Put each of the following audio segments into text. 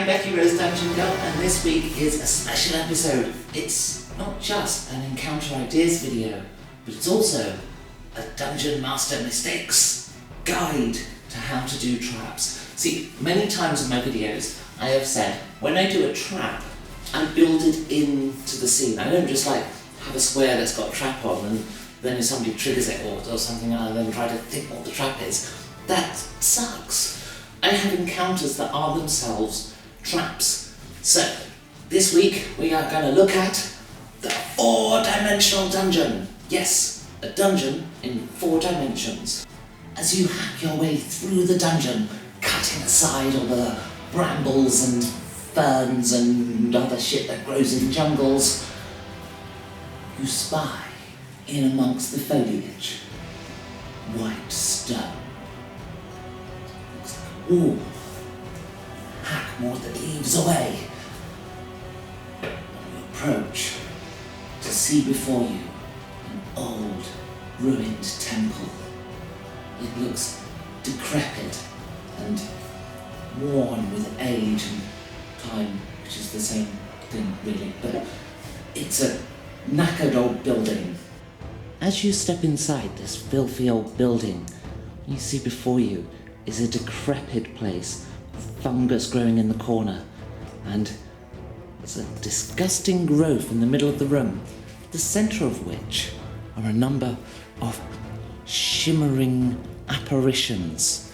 I'm Becky Rose Dungeon Girl, and this week is a special episode. It's not just an Encounter Ideas video, but it's also a Dungeon Master Mistakes guide to how to do traps. See, many times in my videos, I have said, when I do a trap, I build it into the scene. I don't just have a square that's got a trap on, and then if somebody triggers it or something, I then try to think what the trap is. That sucks. I have encounters that are themselves traps. So, this week we are going to look at the 4-dimensional dungeon. Yes, a dungeon in 4 dimensions. As you hack your way through the dungeon, cutting aside all the brambles and ferns and other shit that grows in jungles, you spy in amongst the foliage white stone. Looks like a wall. Hack more of the leaves away. When you approach, to see before you an old, ruined temple. It looks decrepit and worn with age and time, which is the same thing really, but it's a knackered old building. As you step inside this filthy old building, you see before you is a decrepit place with fungus growing in the corner, and there's a disgusting growth in the middle of the room, the centre of which are a number of shimmering apparitions.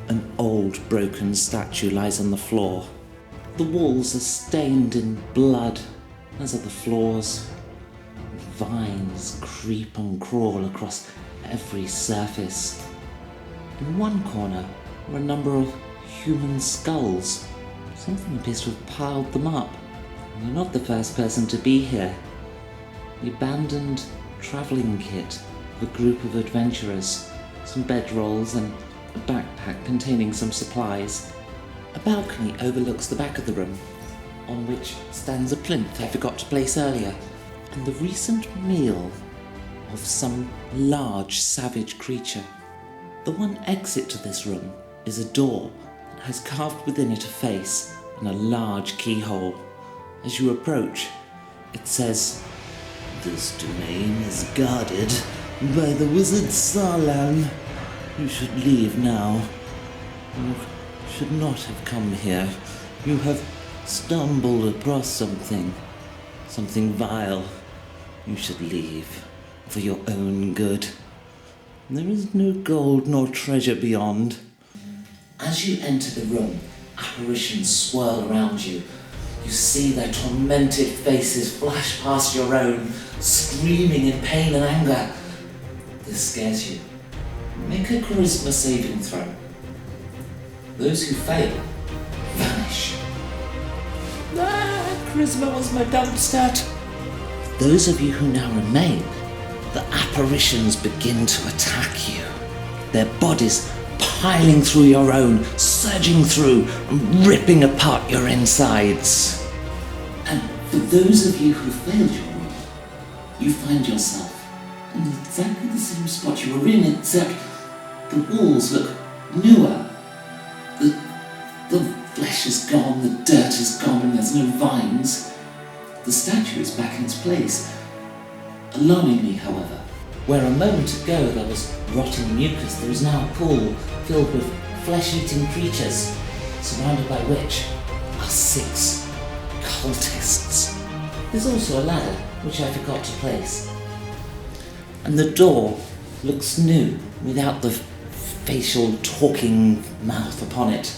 An old broken statue lies on the floor. The walls are stained in blood, as are the floors. Vines creep and crawl across every surface. In one corner are a number of human skulls. Something appears to have piled them up. And you're not the first person to be here. The abandoned travelling kit of a group of adventurers, some bedrolls and a backpack containing some supplies. A balcony overlooks the back of the room, on which stands a plinth I forgot to place earlier, and the recent meal of some large savage creature. The one exit to this room is a door that has carved within it a face and a large keyhole. As you approach, it says, "This domain is guarded by the wizard Sarlan. You should leave now. You should not have come here. You have stumbled across something vile. You should leave for your own good. There is no gold nor treasure beyond." As you enter the room, apparitions swirl around you. You see their tormented faces flash past your own, screaming in pain and anger. This scares you. Make a charisma saving throw. Those who fail vanish. Charisma was my dump stat. Those of you who now remain, the apparitions begin to attack you. Their bodies piling through your own, surging through and ripping apart your insides. And for those of you who failed your roll, you find yourself in exactly the same spot you were in, except the walls look newer. The flesh is gone, the dirt is gone, and there's no vines. The statue is back in its place. Alarmingly, however, where a moment ago there was rotting mucus, there is now a pool filled with flesh-eating creatures, surrounded by which are 6 cultists. There's also a ladder, which I forgot to place. And the door looks new, without the facial talking mouth upon it.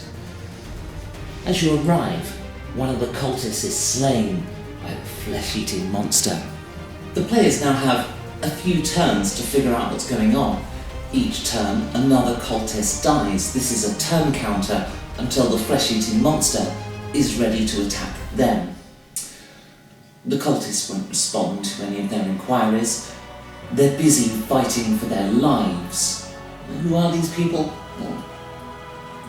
As you arrive, one of the cultists is slain by the flesh-eating monster. The players now have a few turns to figure out what's going on. Each turn, another cultist dies. This is a turn counter until the flesh-eating monster is ready to attack them. The cultists won't respond to any of their inquiries. They're busy fighting for their lives. Who are these people? Well,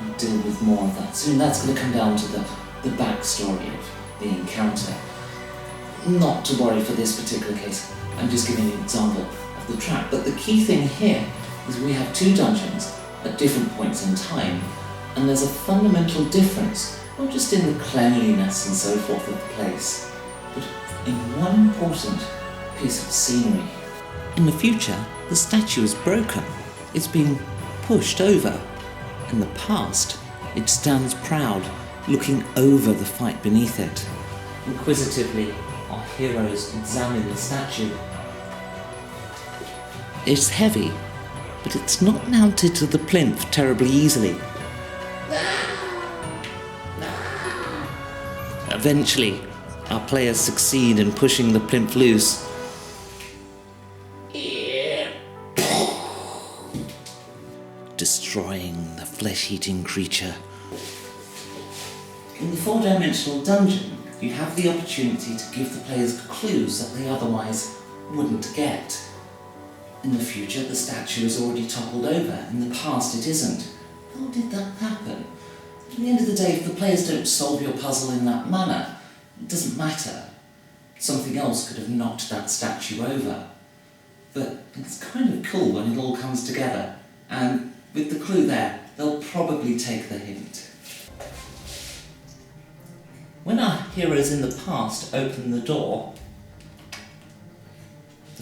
I'll deal with more of that soon. That's going to come down to the backstory of the encounter. Not to worry for this particular case. I'm just giving you an example of the trap. But the key thing here is we have 2 dungeons at different points in time, and there's a fundamental difference not just in the cleanliness and so forth of the place, but in one important piece of scenery. In the future, the statue is broken. It's been pushed over. In the past, it stands proud, looking over the fight beneath it. Inquisitively, our heroes examine the statue. It's heavy, but it's not mounted to the plinth terribly easily. Eventually, our players succeed in pushing the plinth loose. Destroying the flesh-eating creature. In the four-dimensional dungeon, you have the opportunity to give the players clues that they otherwise wouldn't get. In the future, the statue is already toppled over. In the past, it isn't. How did that happen? At the end of the day, if the players don't solve your puzzle in that manner, it doesn't matter. Something else could have knocked that statue over. But it's kind of cool when it all comes together. And with the clue there, they'll probably take the hint. When our heroes in the past open the door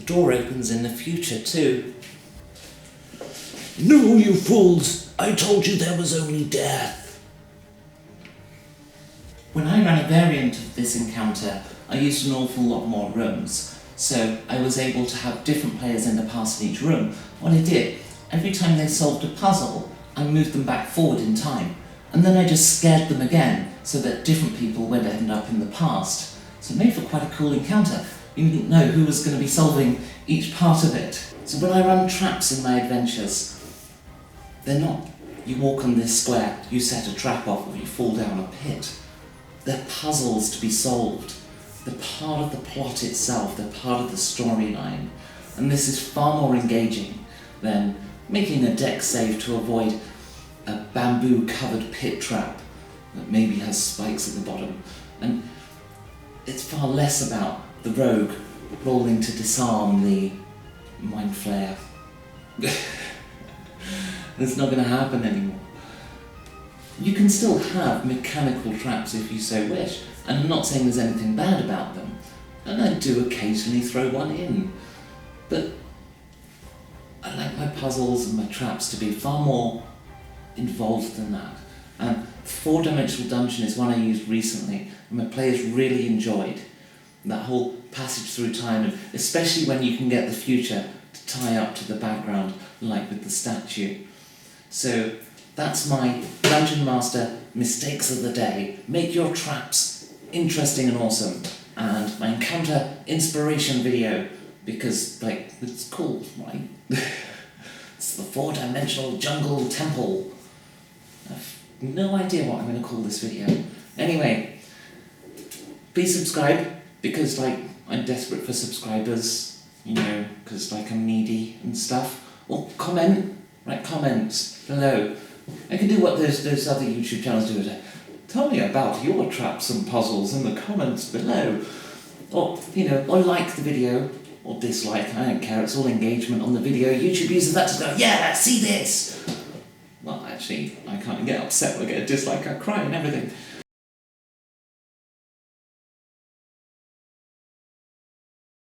opens in the future too. No, you fools! I told you there was only death. When I ran a variant of this encounter, I used an awful lot more rooms, so I was able to have different players in the past in each room. What I did, every time they solved a puzzle, I moved them back forward in time, and then I just scared them again, so that different people would end up in the past. So it made for quite a cool encounter. You didn't know who was going to be solving each part of it. So when I run traps in my adventures, they're not, you walk on this square, you set a trap off, or you fall down a pit. They're puzzles to be solved. They're part of the plot itself, they're part of the storyline. And this is far more engaging than making a deck save to avoid a bamboo-covered pit trap that maybe has spikes at the bottom. And it's far less about the rogue rolling to disarm the mind flayer. It's not going to happen anymore. You can still have mechanical traps if you so wish, and I'm not saying there's anything bad about them, and I do occasionally throw one in, but I like my puzzles and my traps to be far more involved than that. And four-dimensional dungeon is one I used recently, and my players really enjoyed that whole passage through time, and especially when you can get the future to tie up to the background, like with the statue. So that's my Dungeon Master mistakes of the day. Make your traps interesting and awesome. And my encounter inspiration video, because it's cool, right? It's the four-dimensional jungle temple. I've no idea what I'm going to call this video. Anyway, please subscribe, because I'm desperate for subscribers, because I'm needy and stuff. Or comment, write comments below. I can do what those other YouTube channels do. Tell me about your traps and puzzles in the comments below. Or, or like the video, or dislike, I don't care, it's all engagement on the video. YouTube uses that to go, yeah, see this! Well, actually, I can't get upset when I get a dislike, I cry and everything.